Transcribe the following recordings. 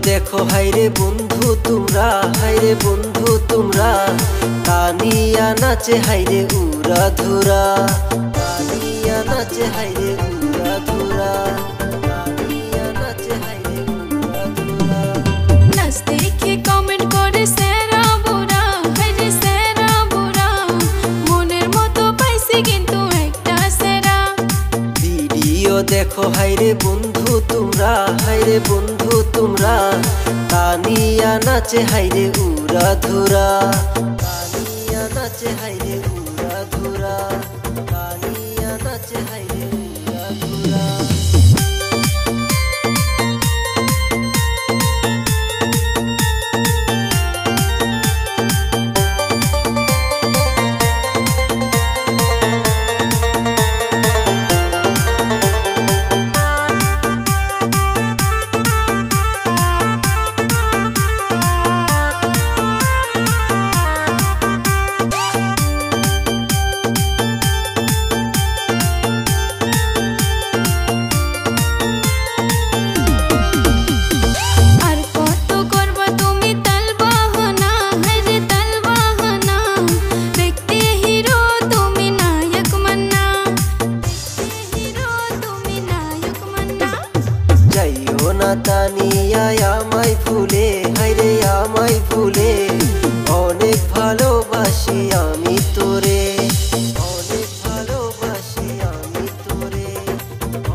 देखो हायरे बंधु तुमरा, हायरे बंधु तुमरा, तानिया नाचे हायरे उरा धुरा, तानिया नाचे हायरे उरा धुरा, तानिया नाचे हायरे उरा धुरा। नाच देखे कमेंट करे सेरा बुरा, हायरे सेरा बुरा, मনের মতো পাইছি কিন্তু একটা সেরা। ভিডিও দেখো হায়রে বন্ধু तुमरा, हायरे बंधु तुमरा, तानिया नाचे हायरे उरा धुरा, तानिया नाचे हायरे उरा धुरा, तानिया नाचे हायरे उरा धुरा। तानिया आमाय फुले, हायरे आमाय फुले, अनेक भालोबासी आमी तोरे, अनेक भालोबासी आमी तोरे,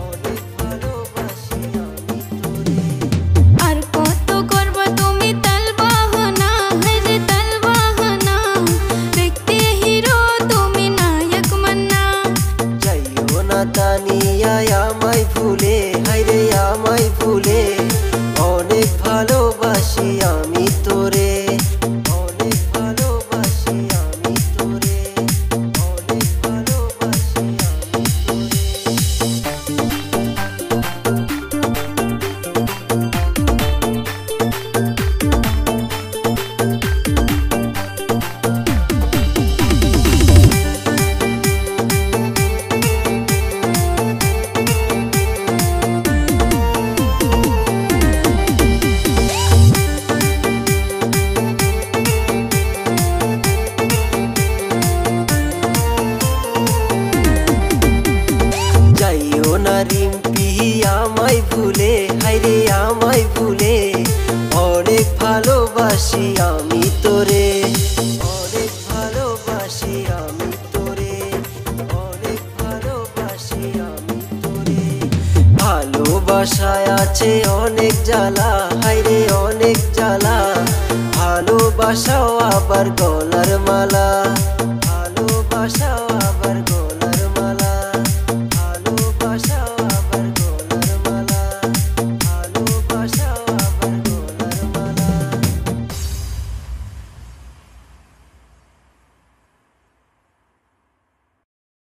अनेक भालोबासी आमी तोरे। আর কত করবা তুমি তাল বাহানা, হায়রে তাল বাহানা, দেখতে হিরো তুমি নায়ক মান্না। যাইও না তানিয়া আমায় ভুলে, হায়রে আমায় ভুলে, অনেক ভালোবাসি আমি তোরে, অনেক ভালোবাসি আমি তোরে, অনেক ভালোবাসি আমি रिम्पी आमाय भूले, हायरे आमाय भूले, अनेक भालोबासी आमी तोरे, अनेक भालोबासी आमी तोरे, अनेक भालोबासी आमी तोरे। भालोबासाय आछे अनेक जाला, हायरे अनेक जाला, भालोबासाओ आबार गलार माला, भालोबासाओ